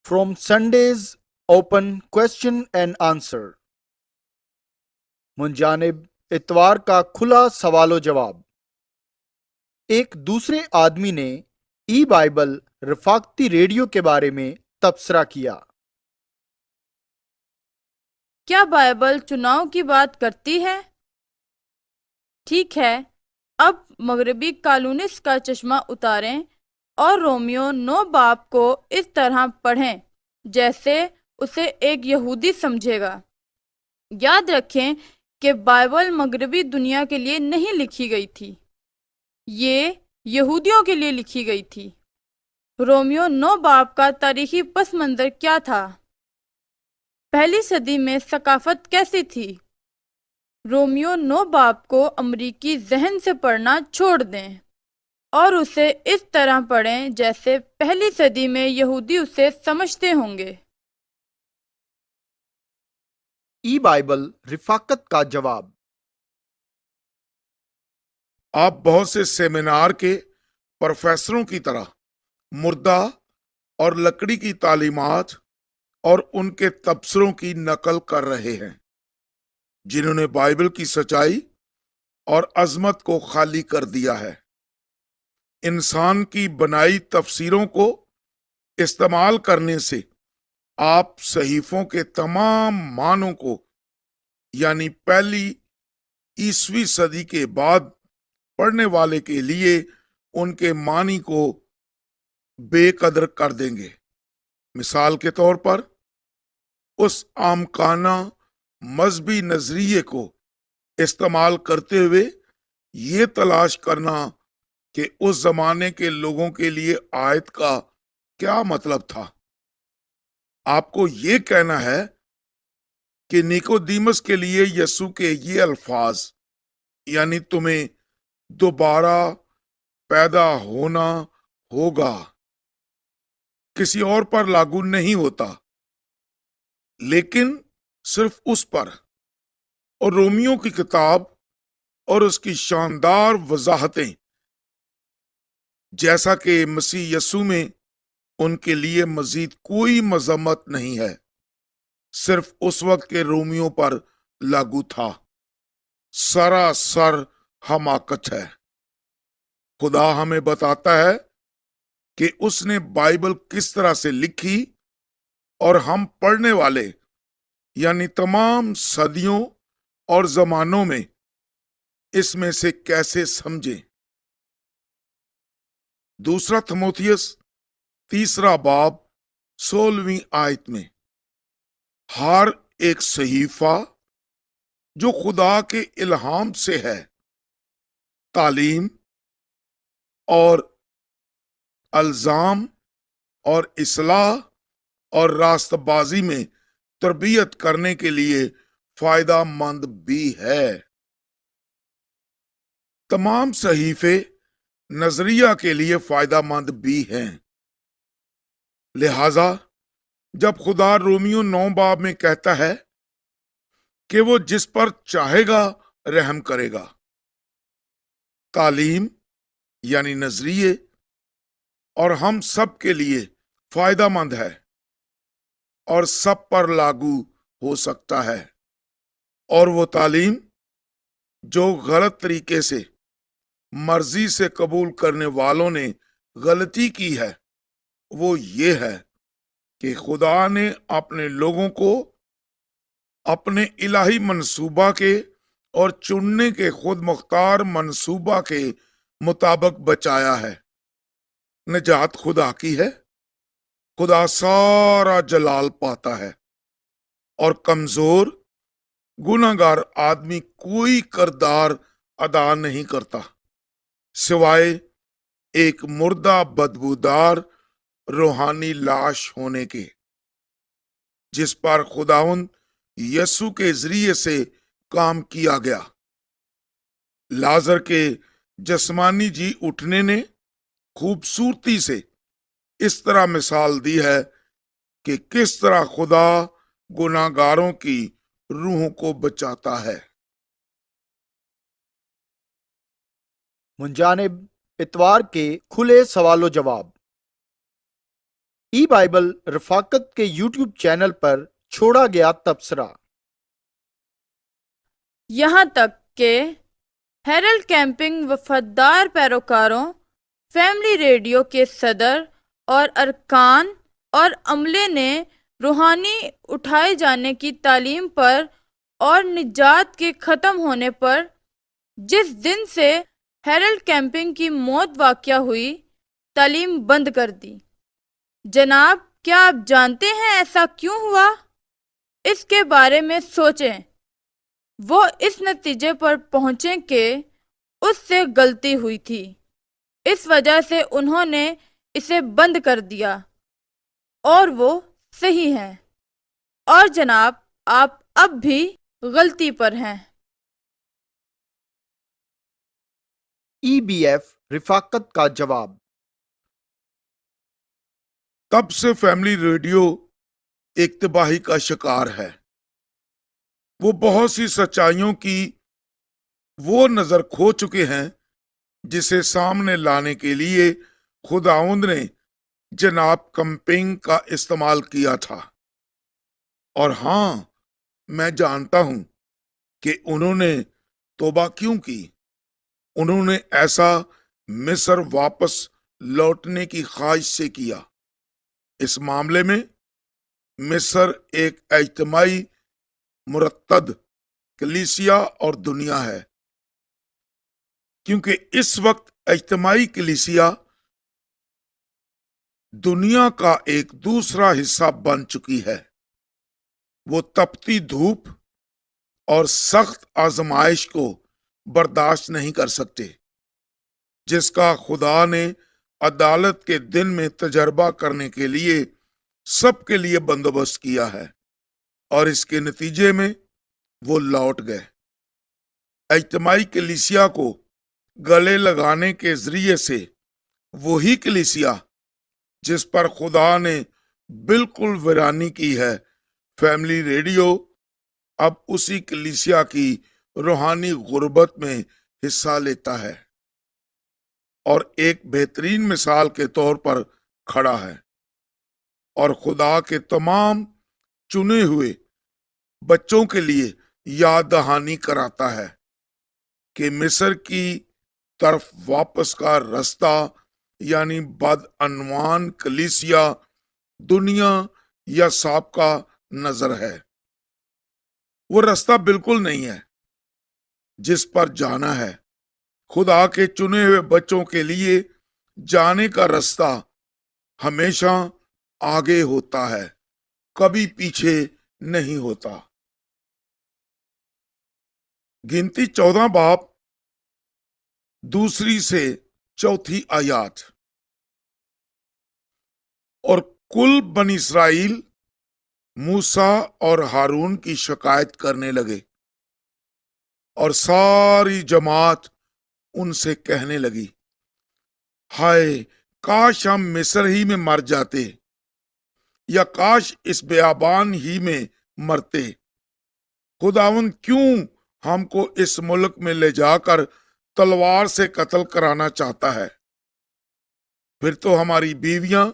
from Sunday's Open Question and Answer. منجانب اتوار کا کھلا سوال و جواب. ایک دوسرے آدمی نے ای بائبل رفاقتی ریڈیو کے بارے میں تبصرہ کیا. کیا بائبل چناؤ کی بات کرتی ہے؟ ٹھیک ہے، اب مغربی کالونسٹ کا چشمہ اتاریں اور رومیو 9 باب کو اس طرح پڑھیں جیسے اسے ایک یہودی سمجھے گا. یاد رکھیں کہ بائبل مغربی دنیا کے لیے نہیں لکھی گئی تھی، یہ یہودیوں کے لیے لکھی گئی تھی. رومیو 9 باب کا تاریخی پس منظر کیا تھا؟ پہلی صدی میں ثقافت کیسی تھی؟ رومیو 9 باب کو امریکی ذہن سے پڑھنا چھوڑ دیں اور اسے اس طرح پڑھیں جیسے پہلی صدی میں یہودی اسے سمجھتے ہوں گے. ای بائبل رفاقت کا جواب. آپ بہت سے سیمینار کے پروفیسروں کی طرح مردہ اور لکڑی کی تعلیمات اور ان کے تبصروں کی نقل کر رہے ہیں جنہوں نے بائبل کی سچائی اور عظمت کو خالی کر دیا ہے. انسان کی بنائی تفسیروں کو استعمال کرنے سے آپ صحیفوں کے تمام معنوں کو یعنی پہلی عیسوی صدی کے بعد پڑھنے والے کے لیے ان کے معنی کو بے قدر کر دیں گے. مثال کے طور پر اس عامقانہ مذہبی نظریے کو استعمال کرتے ہوئے یہ تلاش کرنا کہ اس زمانے کے لوگوں کے لیے آیت کا کیا مطلب تھا. آپ کو یہ کہنا ہے کہ نیکودیمس کے لیے یسوع کے یہ الفاظ یعنی تمہیں دوبارہ پیدا ہونا ہوگا کسی اور پر لاگو نہیں ہوتا لیکن صرف اس پر. اور رومیو کی کتاب اور اس کی شاندار وضاحتیں جیسا کہ مسیح یسوع میں ان کے لیے مزید کوئی مذمت نہیں ہے، صرف اس وقت کے رومیو پر لاگو تھا. سراسر حماقت ہے. خدا ہمیں بتاتا ہے کہ اس نے بائبل کس طرح سے لکھی اور ہم پڑھنے والے یعنی تمام صدیوں اور زمانوں میں اس میں سے کیسے سمجھیں. دوسرا تموتھیوس 3 باب 16 آیت میں ہر ایک صحیفہ جو خدا کے الہام سے ہے تعلیم اور الزام اور اصلاح اور راست بازی میں تربیت کرنے کے لیے فائدہ مند بھی ہے. تمام صحیفے نظریہ کے لیے فائدہ مند بھی ہیں. لہذا جب خدا رومیو 9 باب میں کہتا ہے کہ وہ جس پر چاہے گا رحم کرے گا، تعلیم یعنی نظریے اور ہم سب کے لیے فائدہ مند ہے اور سب پر لاگو ہو سکتا ہے. اور وہ تعلیم جو غلط طریقے سے مرضی سے قبول کرنے والوں نے غلطی کی ہے وہ یہ ہے کہ خدا نے اپنے لوگوں کو اپنے الہی منصوبہ کے اور چننے کے خود مختار منصوبہ کے مطابق بچایا ہے. نجات خدا کی ہے. خدا سارا جلال پاتا ہے اور کمزور گناہگار آدمی کوئی کردار ادا نہیں کرتا سوائے ایک مردہ بدبودار روحانی لاش ہونے کے جس پر خداوند یسوع کے ذریعے سے کام کیا گیا. لازر کے جسمانی جی اٹھنے نے خوبصورتی سے اس طرح مثال دی ہے کہ کس طرح خدا گناہگاروں کی روحوں کو بچاتا ہے. منجانب اتوار کے کھلے سوال و جواب. ای بائبل رفاقت کے یوٹیوب چینل پر چھوڑا گیا تبصرہ۔ یہاں تک کہ ہیرلڈ کیمپنگ وفادار پیروکاروں، فیملی ریڈیو کے صدر اور ارکان اور عملے نے روحانی اٹھائے جانے کی تعلیم پر اور نجات کے ختم ہونے پر جس دن سے ہیرلڈ کیمپنگ کی موت واقع ہوئی تعلیم بند کر دی۔ جناب، کیا آپ جانتے ہیں ایسا کیوں ہوا؟ اس کے بارے میں سوچیں۔ وہ اس نتیجے پر پہنچے کہ اس سے غلطی ہوئی تھی، اس وجہ سے انہوں نے اسے بند کر دیا، اور وہ صحیح ہیں۔ اور جناب، آپ اب بھی غلطی پر ہیں۔ ای بی ایف رفاقت کا جواب۔ تب سے فیملی ریڈیو ایک تباہی کا شکار ہے۔ وہ بہت سی سچائیوں کی وہ نظر کھو چکے ہیں جسے سامنے لانے کے لیے خداوند نے جناب کمپنگ کا استعمال کیا تھا۔ اور ہاں، میں جانتا ہوں کہ انہوں نے توبہ کیوں کی۔ انہوں نے ایسا مصر واپس لوٹنے کی خواہش سے کیا۔ اس معاملے میں مصر ایک اجتماعی مرتد کلیسیا اور دنیا ہے، کیونکہ اس وقت اجتماعی کلیسیا دنیا کا ایک دوسرا حصہ بن چکی ہے۔ وہ تپتی دھوپ اور سخت آزمائش کو برداشت نہیں کر سکتے، جس کا خدا نے عدالت کے دن میں تجربہ کرنے کے لیے سب کے لیے بندوبست کیا ہے، اور اس کے نتیجے میں وہ لوٹ گئے۔ اجتماعی کلیسیا کو گلے لگانے کے ذریعے سے وہی کلیسیا جس پر خدا نے بالکل ویرانی کی ہے، فیملی ریڈیو اب اسی کلیسیا کی روحانی غربت میں حصہ لیتا ہے اور ایک بہترین مثال کے طور پر کھڑا ہے، اور خدا کے تمام چنے ہوئے بچوں کے لیے یاد دہانی کراتا ہے کہ مصر کی طرف واپس کا رستہ، یعنی بدعنوان کلیسیا، دنیا یا سابقہ نظر ہے۔ وہ رستہ بالکل نہیں ہے جس پر جانا ہے۔ خدا کے چنے ہوئے بچوں کے لیے جانے کا رستہ ہمیشہ آگے ہوتا ہے، کبھی پیچھے نہیں ہوتا۔ گنتی 14 باب 2 سے 4 آیات۔ اور کل بنی اسرائیل موسیٰ اور ہارون کی شکایت کرنے لگے، اور ساری جماعت ان سے کہنے لگی، ہائے، کاش ہم مصر ہی میں مر جاتے، یا کاش اس بیابان ہی میں مرتے۔ خداوند کیوں ہم کو اس ملک میں لے جا کر تلوار سے قتل کرانا چاہتا ہے؟ پھر تو ہماری بیویاں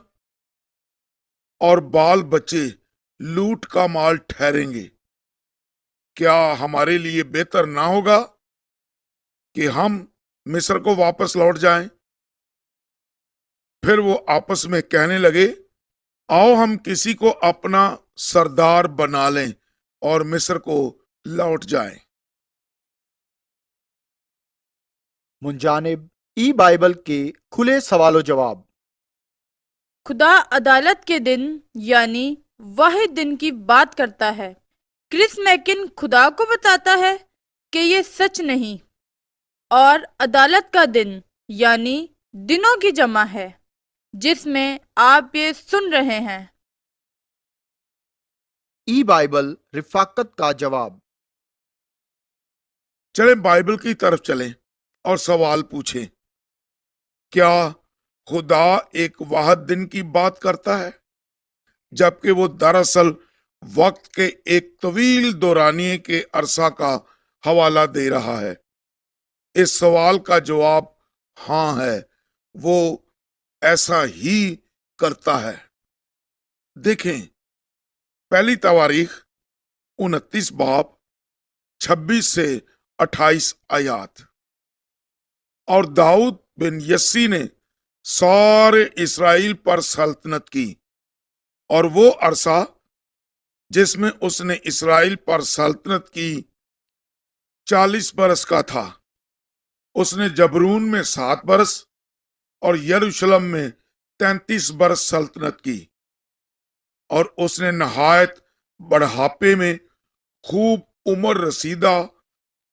اور بال بچے لوٹ کا مال ٹھہریں گے۔ کیا ہمارے لیے بہتر نہ ہوگا کہ ہم مصر کو واپس لوٹ جائیں؟ پھر وہ آپس میں کہنے لگے، آؤ ہم کسی کو اپنا سردار بنا لیں اور مصر کو لوٹ جائیں۔ منجانب ای بائبل کے کھلے سوال و جواب۔ خدا عدالت کے دن یعنی واحد دن کی بات کرتا ہے۔ کرس میکن خدا کو بتاتا ہے کہ یہ سچ نہیں، اور عدالت کا دن یعنی دنوں کی جمع ہے جس میں آپ یہ سن رہے ہیں۔ ای بائبل رفاقت کا جواب۔ چلیں بائبل کی طرف چلیں اور سوال پوچھیں، کیا خدا ایک واحد دن کی بات کرتا ہے جبکہ وہ دراصل وقت کے ایک طویل دورانیے کے عرصہ کا حوالہ دے رہا ہے؟ اس سوال کا جواب ہاں ہے، وہ ایسا ہی کرتا ہے۔ देखें पहली तवारीख 29 बाब 26 से 28 आयात। और दाऊद बिन यस्सी ने सारे इसराइल पर सल्तनत की, और वो अरसा जिसमें उसने इसराइल पर सल्तनत की 40 बरस का था। उसने जबरून में 7 बरस और यरूशलेम में 33 बरस सल्तनत की। और उसने नहायत बढ़ापे में खूब उम्र रसीदा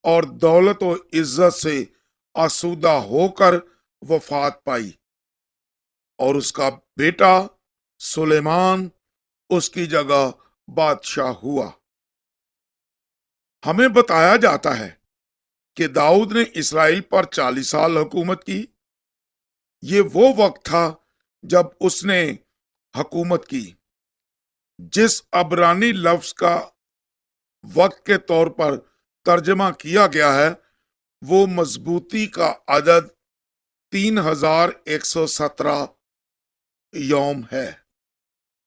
और दौलत और इज्जत से आसूदा होकर वफात पाई। और उसका बेटा सुलेमान उसकी जगह बादशाह हुआ। हमें बताया जाता है कि दाऊद ने इसराइल पर 40 साल हुकूमत की। ये वो वक्त था जब उसने हुकूमत की जिस अबरानी लफ्ज का वक्त के तौर पर तर्जमा किया गया है वो मजबूती का अदद 3117 यौम है,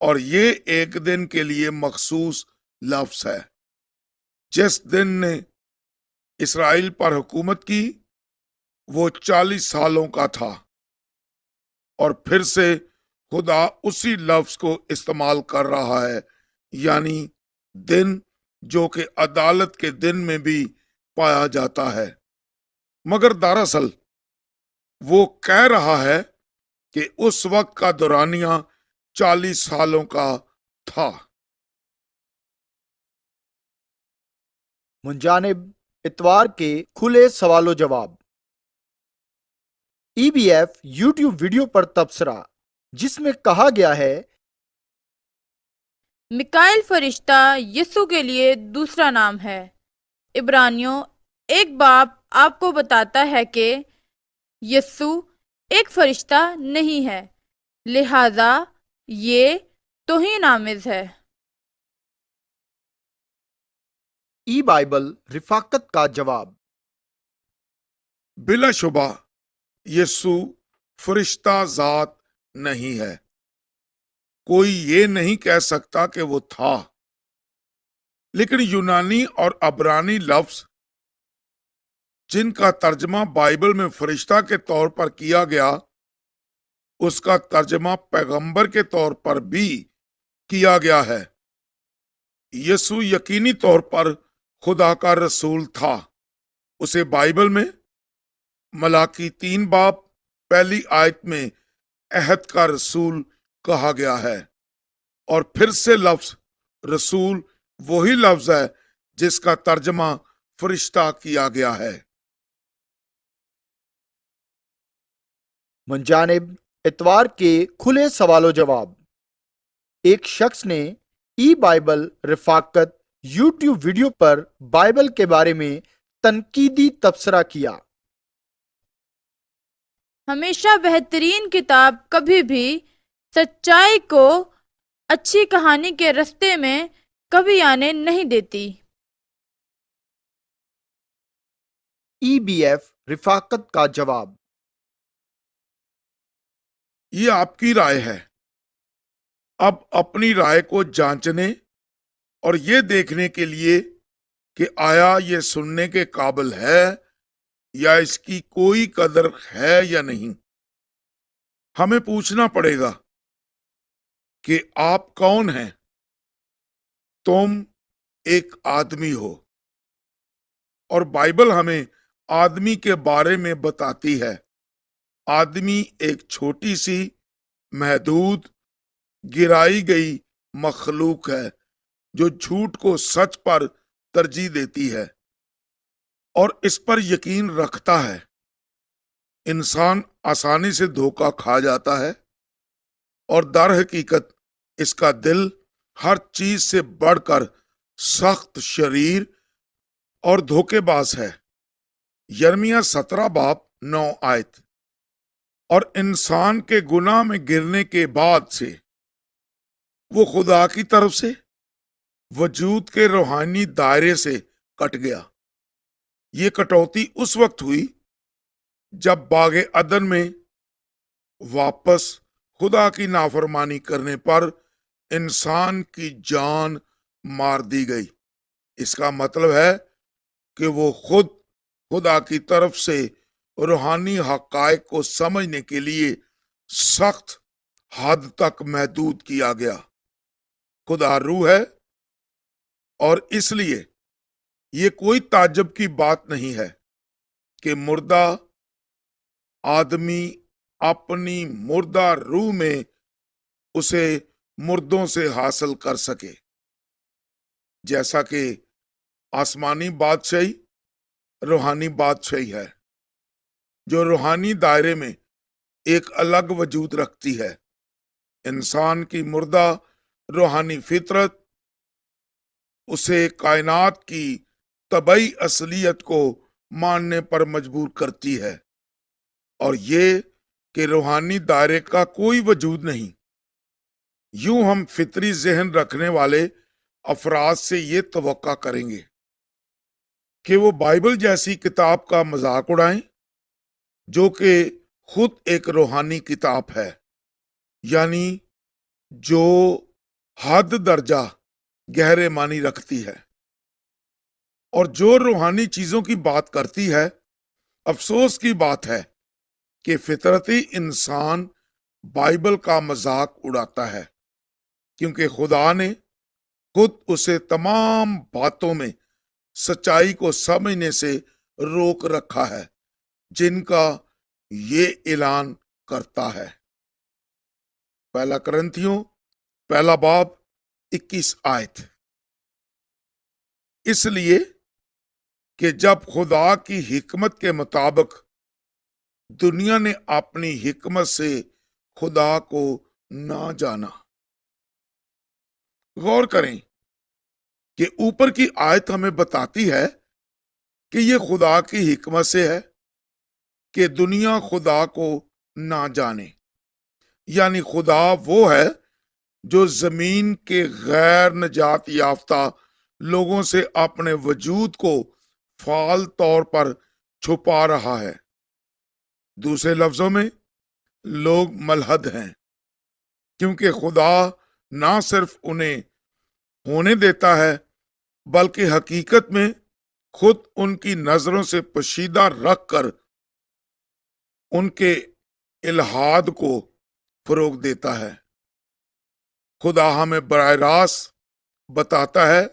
और ये एक दिन के लिए मखसूस लफ्ज है। जिस दिन ने इसराइल पर हुकूमत की वो 40 सालों का था। और फिर से खुदा उसी लफ्ज को इस्तेमाल कर रहा है, यानी दिन, जो कि अदालत के दिन में भी पाया जाता है। मगर दरअसल वो कह रहा है कि उस वक्त का दौरानिया 40 सालों का था। मुंजानिब इतवार के खुले सवालों जवाब। EBF YouTube वीडियो पर तबसरा जिसमें कहा गया है मिकाइल फरिश्ता यीशु के लिए दूसरा नाम है। इब्रानियों 1 बाब आपको बताता है कि यीशु एक फरिश्ता नहीं है, लिहाजा ये तौहीन-आमेज है। ई बाइबल रिफाकत का जवाब। बिलाशुबा यीशु फरिश्ता जात नहीं है। कोई ये नहीं कह सकता कि वो था। लेकिन यूनानी और अबरानी लफ्ज जिनका तर्जमा बाइबल में फरिश्ता के तौर पर किया गया, उसका तर्जमा पैगंबर के तौर पर भी किया गया है। यीशु यकीनी तौर पर खुदा का रसूल था। उसे बाइबल में मलाकी 3 बाब पहली आयत में अहद का रसूल कहा गया है। और फिर से लफ्ज रसूल वही लफ्ज है जिसका तर्जमा फरिश्ता किया गया है। मुंजानिब इतवार के खुले सवालों जवाब। एक शख्स ने ई बाइबल रिफाकत YouTube वीडियो पर बाइबल के बारे में तनकीदी तबसरा किया। हमेशा बेहतरीन किताब कभी भी सच्चाई को अच्छी कहानी के रास्ते में कभी आने नहीं देती। EBF रिफाकत का जवाब। ये आपकी राय है। अब अपनी राय को जांचने और ये देखने के लिए कि आया ये सुनने के काबिल है या इसकी कोई कदर है या नहीं, हमें पूछना पड़ेगा कि आप कौन हैं। तुम एक आदमी हो, और बाइबल हमें आदमी के बारे में बताती है। आदमी एक छोटी सी महदूद गिराई गई मखलूक है जो झूठ को सच पर तरजीह देती है और इस पर यकीन रखता है। इंसान आसानी से धोखा खा जाता है और दर हकीकत इसका दिल हर चीज से बढ़कर सख्त शरीर और धोखेबाज है। यर्मिया 17 बाब 9 आयत। और इंसान के गुनाह में गिरने के बाद से वो खुदा की तरफ से वजूद के रूहानी दायरे से कट गया। ये कटौती उस वक्त हुई जब बागे अदन में वापस खुदा की नाफरमानी करने पर इंसान की जान मार दी गई। इसका मतलब है कि वो खुद खुदा की तरफ से रूहानी हकायक को समझने के लिए सख्त हद तक महदूद किया गया। खुदा रूह है और इसलिए ये कोई ताज्जुब की बात नहीं है कि मुर्दा आदमी अपनी मुर्दा रूह में उसे मुर्दों से हासिल कर सके। जैसा कि आसमानी बादशाही रूहानी बादशाही है जो रूहानी दायरे में एक अलग वजूद रखती है। इंसान की मुर्दा रूहानी फितरत उसे कायनात की तबई असलियत को मानने पर मजबूर करती है और ये कि रूहानी दायरे का कोई वजूद नहीं। यूं हम फितरी जहन रखने वाले अफराद से ये तवक्का करेंगे कि वो बाइबल जैसी किताब का मजाक उड़ाएं जो कि खुद एक रूहानी किताब है, यानी जो हद दर्जा गहरे मानी रखती है और जो रूहानी चीजों की बात करती है। अफसोस की बात है कि फितरती इंसान बाइबल का मजाक उड़ाता है क्योंकि खुदा ने खुद उसे तमाम बातों में सच्चाई को समझने से रोक रखा है जिनका ये ऐलान करता है। पहला करंथियों पहला बाब 21 आयत। इसलिए कि जब खुदा की हिकमत के मुताबिक दुनिया ने अपनी हिकमत से खुदा को ना जाना। गौर करें कि ऊपर की आयत हमें बताती है कि यह खुदा की हिकमत से है कि दुनिया खुदा को ना जाने, यानी खुदा वो है जो जमीन के गैर नजात याफ्ता लोगों से अपने वजूद को फाल तौर पर छुपा रहा है। दूसरे लफ्जों में लोग मलहद हैं क्योंकि खुदा ना सिर्फ उन्हें होने देता है बल्कि हकीकत में खुद उनकी नजरों से पोशीदा रखकर उनके इल्हाद को फरोग देता है। खुदा हमें बराह रास्त बताता है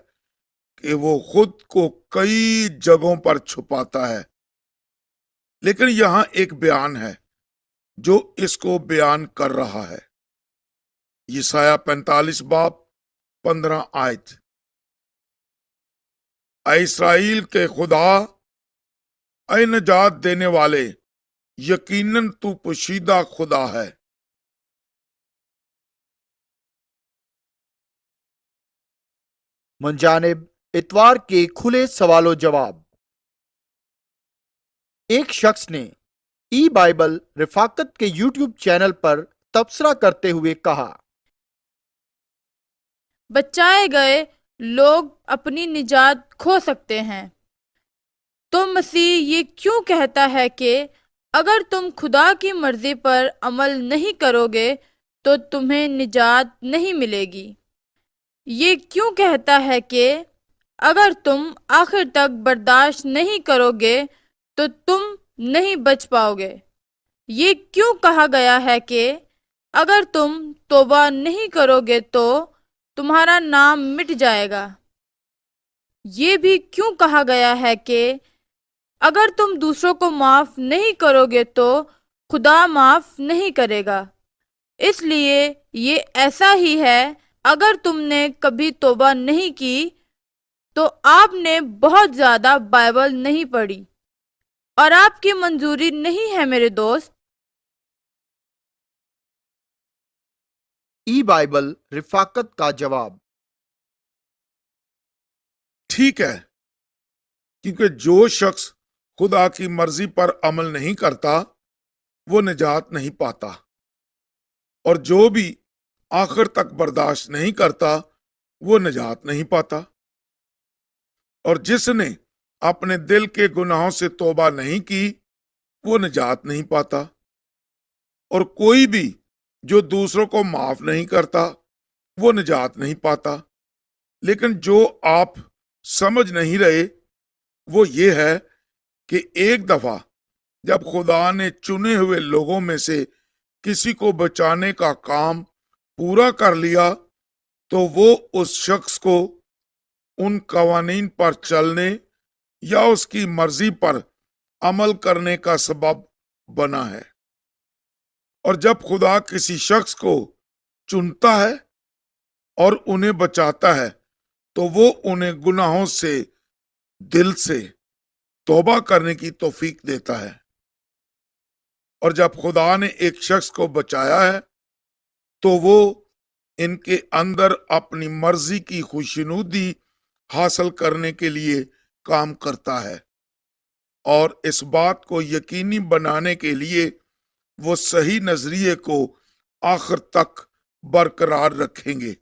कि वो खुद को कई जगहों पर छुपाता है, लेकिन यहां एक बयान है जो इसको बयान कर रहा है। यशायाह 45 बाब 15 आयत। ऐ इस्राएल के खुदा, ऐ नजात देने वाले, यकीनन तू पोशीदा खुदा है। मुंजानिब इतवार के खुले सवालों जवाब। एक शख्स ने ई बाइबल रिफाकत के यूट्यूब चैनल पर तबसरा करते हुए कहा, बचाए गए लोग अपनी निजात खो सकते हैं। तो मसीह ये क्यों कहता है कि अगर तुम खुदा की मर्जी पर अमल नहीं करोगे तो तुम्हें निजात नहीं मिलेगी। ये क्यों कहता है कि अगर तुम आखिर तक बर्दाश्त नहीं करोगे तो तुम नहीं बच पाओगे। ये क्यों कहा गया है कि अगर तुम तौबा नहीं करोगे तो तुम्हारा नाम मिट जाएगा। ये भी क्यों कहा गया है कि अगर तुम दूसरों को माफ नहीं करोगे तो खुदा माफ नहीं करेगा। इसलिए ये ऐसा ही है, अगर तुमने कभी तौबा नहीं की तो आपने बहुत ज्यादा बाइबल नहीं पढ़ी और आपकी मंजूरी नहीं है मेरे दोस्त। ई बाइबल रिफाकत का जवाब। ठीक है, क्योंकि जो शख्स खुदा की मर्जी पर अमल नहीं करता वो निजात नहीं पाता और जो भी आखिर तक बर्दाश्त नहीं करता वो निजात नहीं पाता। और जिसने अपने दिल के गुनाहों से तौबा नहीं की वो निजात नहीं पाता। और कोई भी जो दूसरों को माफ नहीं करता वो निजात नहीं पाता। लेकिन जो आप समझ नहीं रहे वो ये है कि एक दफा जब खुदा ने चुने हुए लोगों में से किसी को बचाने का काम पूरा कर लिया तो वो उस शख्स को उन कवानीन पर चलने या उसकी मर्जी पर अमल करने का सबब बना है। और जब खुदा किसी शख्स को चुनता है और उन्हें बचाता है तो वो उन्हें गुनाहों से दिल से तौबा करने की तौफीक देता है। और जब खुदा ने एक शख्स को बचाया है तो वो इनके अंदर अपनी मर्जी की खुशनुदी हासिल करने के लिए काम करता है और इस बात को यकीनी बनाने के लिए वो सही नजरिए को आखिर तक बरकरार रखेंगे।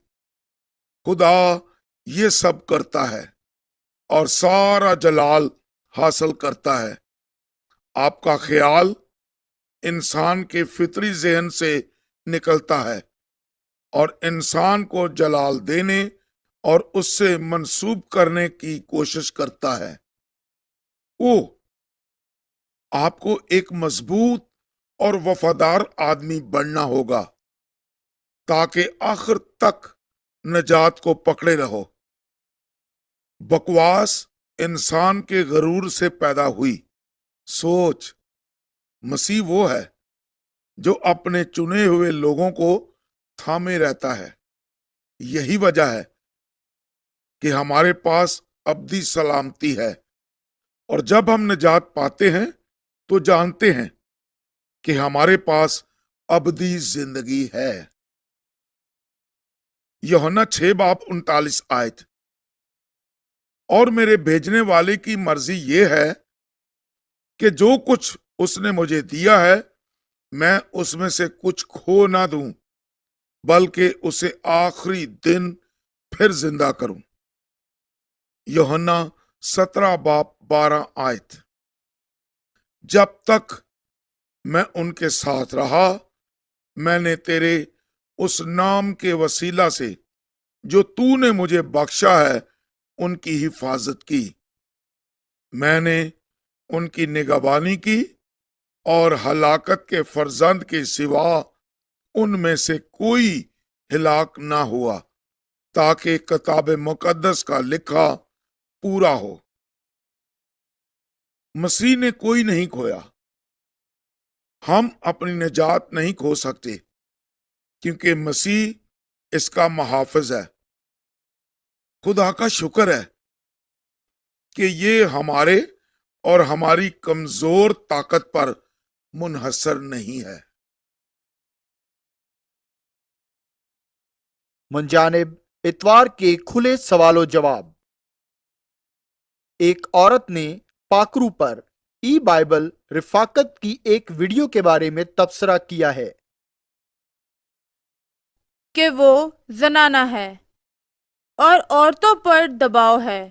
खुदा ये सब करता है और सारा जलाल हासिल करता है। आपका ख्याल इंसान के फितरी जहन से निकलता है और इंसान को जलाल देने और उससे मंसूब करने की कोशिश करता है। वो आपको एक मजबूत और वफादार आदमी बनना होगा ताकि आखिर तक नजात को पकड़े रहो। बकवास इंसान के गरूर से पैदा हुई सोच। मसीह वो है जो अपने चुने हुए लोगों को थामे रहता है। यही वजह है कि हमारे पास अब्दी सलामती है और जब हम निजात पाते हैं तो जानते हैं कि हमारे पास अब्दी जिंदगी है। यूहन्ना 6:39 आयत। और मेरे भेजने वाले की मर्जी ये है कि जो कुछ उसने मुझे दिया है मैं उसमें से कुछ खो ना दूं बल्कि उसे आखिरी दिन फिर जिंदा करूं। यूहन्ना 17:12 आयत। जब तक मैं उनके साथ रहा मैंने तेरे उस नाम के वसीला से जो तूने मुझे बख्शा है उनकी हिफाजत की। मैंने उनकी निगहबानी की और हलाकत के फर्जंद के सिवा उनमें से कोई हिलाक ना हुआ ताकि किताब मुकद्दस का लिखा पूरा हो। मसीह ने कोई नहीं खोया। हम अपनी निजात नहीं खो सकते क्योंकि मसीह इसका मुहाफिज है। खुदा का शुक्र है कि ये हमारे और हमारी कमजोर ताकत पर मुनहसर नहीं है। मुंजानिब इतवार के खुले सवालों जवाब। एक औरत ने पाकरू पर ई बाइबल रिफाकत की एक वीडियो के बारे में तबसरा किया है कि वो जनाना है और औरतों पर दबाव है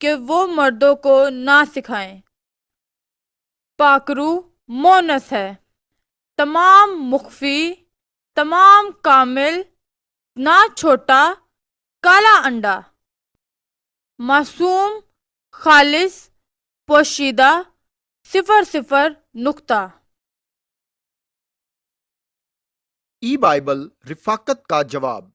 कि वो मर्दों को ना सिखाएं। पाकरू मोनस है, तमाम मुख्फी, तमाम कामिल, ना छोटा, काला अंडा, मासूम, खालिस, पोशीदा, 00 नुक्ता। ई बाइबल रिफाकत का जवाब।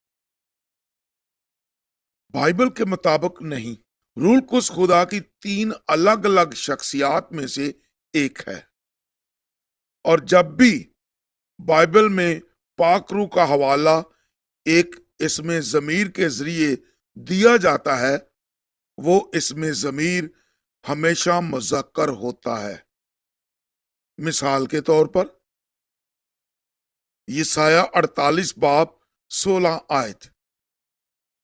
बाइबल के मुताबिक नहीं। रूल कुस खुदा की 3 अलग अलग शख्सियात में से एक है और जब भी बाइबल में पाकरू का हवाला एक इसमें जमीर के जरिए दिया जाता है वो इसमें जमीर हमेशा मुज़क्कर होता है। मिसाल के तौर पर यसाया 48:16 आयत।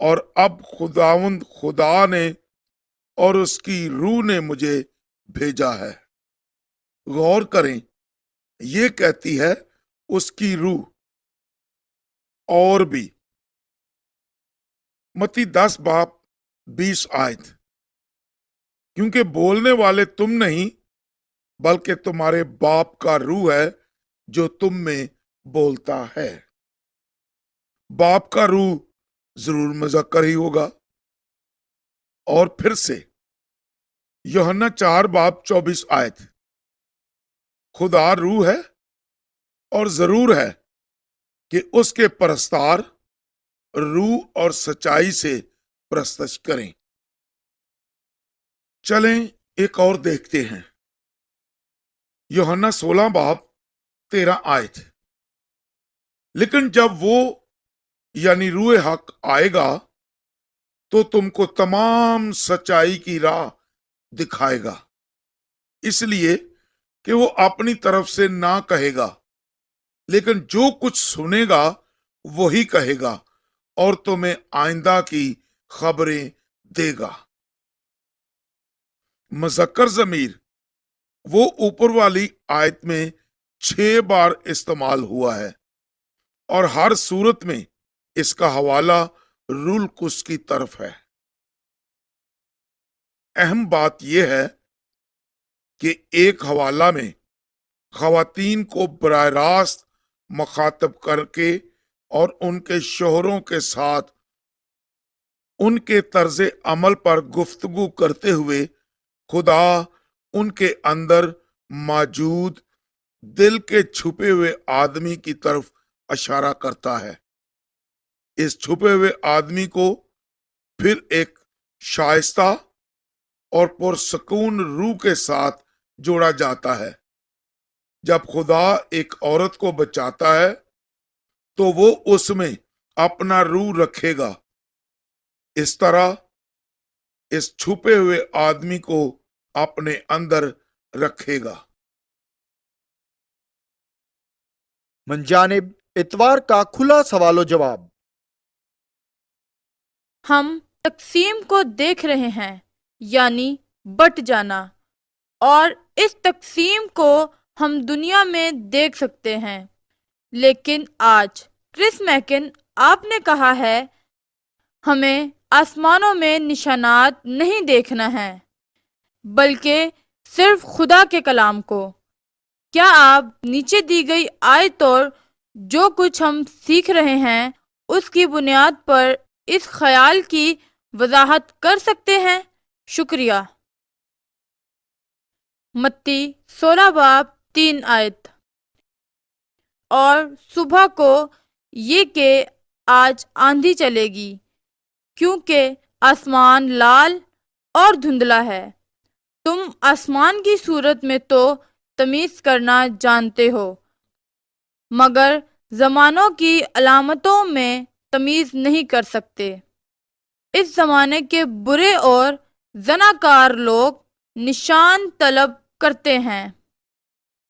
और अब खुदावंद खुदा ने और उसकी रूह ने मुझे भेजा है। गौर करें, ये कहती है उसकी रूह। और भी मत्ती 10:20 आयत। क्योंकि बोलने वाले तुम नहीं बल्कि तुम्हारे बाप का रूह है जो तुम में बोलता है। बाप का रूह ضرور مذکر ہی ہوگا۔ اور پھر سے یوحنا 4:24 خدا روح ہے اور ضرور ہے کہ اس کے پرستار روح اور سچائی سے پرستش کریں۔ چلیں ایک اور دیکھتے ہیں، یوحنا 16:13 لیکن جب وہ یعنی روح حق آئے گا تو تم کو تمام سچائی کی راہ دکھائے گا، اس لیے کہ وہ اپنی طرف سے نہ کہے گا، لیکن جو کچھ سنے گا وہی کہے گا اور تمہیں آئندہ کی خبریں دے گا۔ مذکر ضمیر وہ اوپر والی آیت میں 6 بار استعمال ہوا ہے اور ہر صورت میں اس کا حوالہ روح القدس کی طرف ہے۔ اہم بات یہ ہے کہ ایک حوالہ میں خواتین کو براہ راست مخاطب کر کے اور ان کے شوہروں کے ساتھ ان کے طرز عمل پر گفتگو کرتے ہوئے خدا ان کے اندر موجود دل کے چھپے ہوئے آدمی کی طرف اشارہ کرتا ہے۔ اس چھپے ہوئے آدمی کو پھر ایک شائستہ اور پرسکون روح کے ساتھ جوڑا جاتا ہے۔ جب خدا ایک عورت کو بچاتا ہے تو وہ اس میں اپنا روح رکھے گا، اس طرح اس چھپے ہوئے آدمی کو اپنے اندر رکھے گا۔ من جانب اتوار کا کھلا سوال و جواب۔ ہم تقسیم کو دیکھ رہے ہیں، یعنی بٹ جانا، اور اس تقسیم کو ہم دنیا میں دیکھ سکتے ہیں، لیکن آج کرس میکن آپ نے کہا ہے ہمیں آسمانوں میں نشانات نہیں دیکھنا ہے بلکہ صرف خدا کے کلام کو۔ کیا آپ نیچے دی گئی آیت اور جو کچھ ہم سیکھ رہے ہیں اس کی بنیاد پر اس خیال کی وضاحت کر سکتے ہیں؟ شکریہ۔ متی 16:3 اور صبح کو یہ کہ آج آندھی چلے گی کیونکہ آسمان لال اور دھندلا ہے۔ تم آسمان کی صورت میں تو تمیز کرنا جانتے ہو مگر زمانوں کی علامتوں میں تمیز نہیں کر سکتے۔ اس زمانے کے برے اور زناکار لوگ نشان طلب کرتے ہیں،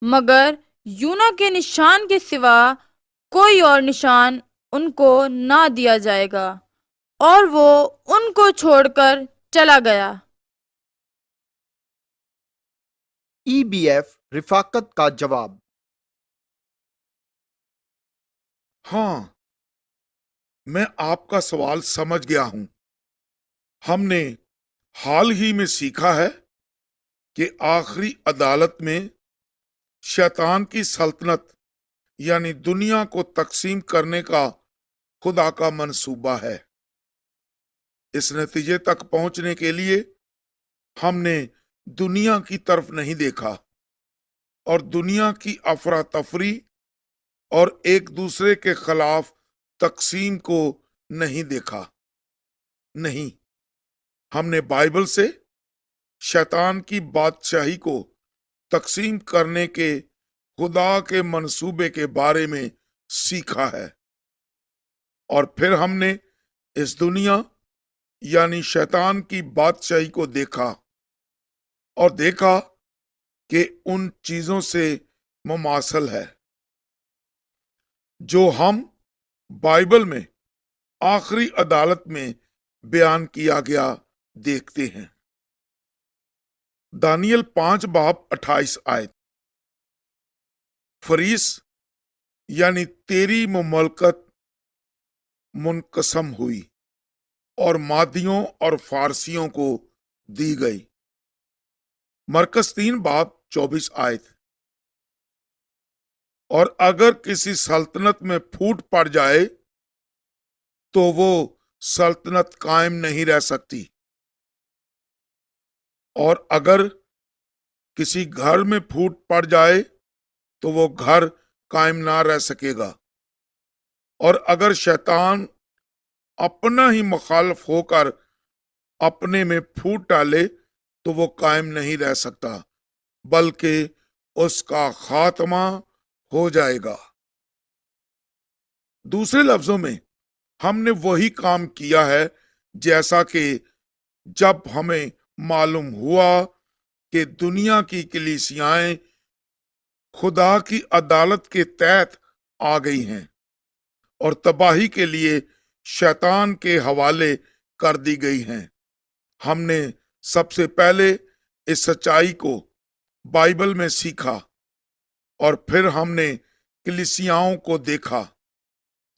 مگر یونا کے نشان کے سوا کوئی اور نشان ان کو نہ دیا جائے گا، اور وہ ان کو چھوڑ کر چلا گیا۔ EBF رفاقت کا جواب۔ ہاں، میں آپ کا سوال سمجھ گیا ہوں۔ ہم نے حال ہی میں سیکھا ہے کہ آخری عدالت میں شیطان کی سلطنت یعنی دنیا کو تقسیم کرنے کا خدا کا منصوبہ ہے۔ اس نتیجے تک پہنچنے کے لیے ہم نے دنیا کی طرف نہیں دیکھا اور دنیا کی افراتفری اور ایک دوسرے کے خلاف تقسیم کو نہیں دیکھا۔ نہیں، ہم نے بائبل سے شیطان کی بادشاہی کو تقسیم کرنے کے خدا کے منصوبے کے بارے میں سیکھا ہے، اور پھر ہم نے اس دنیا یعنی شیطان کی بادشاہی کو دیکھا اور دیکھا کہ ان چیزوں سے مماثل ہے جو ہم بائبل میں آخری عدالت میں بیان کیا گیا دیکھتے ہیں۔ دانیل 5:28 فریس یعنی تیری مملکت منقسم ہوئی اور مادیوں اور فارسیوں کو دی گئی۔ مرکز 3:24 اور اگر کسی سلطنت میں پھوٹ پڑ جائے تو وہ सल्तनत कायम नहीं रह सकती। और अगर किसी घर में फूट पड़ जाए तो वो घर कायम ना रह सकेगा। और अगर शैतान अपना ही मुखालिफ होकर अपने में फूट डाले तो वो कायम नहीं रह सकता, बल्कि उसका खात्मा हो जाएगा। दूसरे लफ्जों में, हमने वही काम किया है जैसा कि जब हमें मालूम हुआ कि दुनिया की कलीसियाएं खुदा की अदालत के तहत आ गई हैं और तबाही के लिए शैतान के हवाले कर दी गई हैं। हमने सबसे पहले इस सच्चाई को बाइबल में सीखा और फिर हमने कलीसियाओं को देखा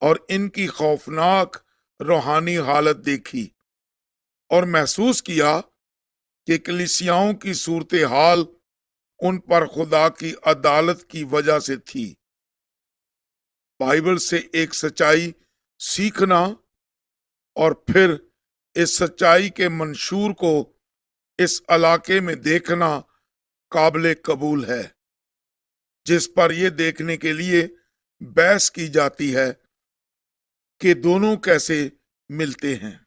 और इनकी खौफनाक रूहानी हालत देखी और महसूस किया कि कलीसियाओं की सूरत हाल उन पर खुदा की अदालत की वजह से थी। बाइबल से एक सच्चाई सीखना और फिर इस सच्चाई के मंशूर को इस इलाके में देखना काबिल कबूल है, जिस पर यह देखने के लिए बहस की जाती है कि दोनों कैसे मिलते हैं।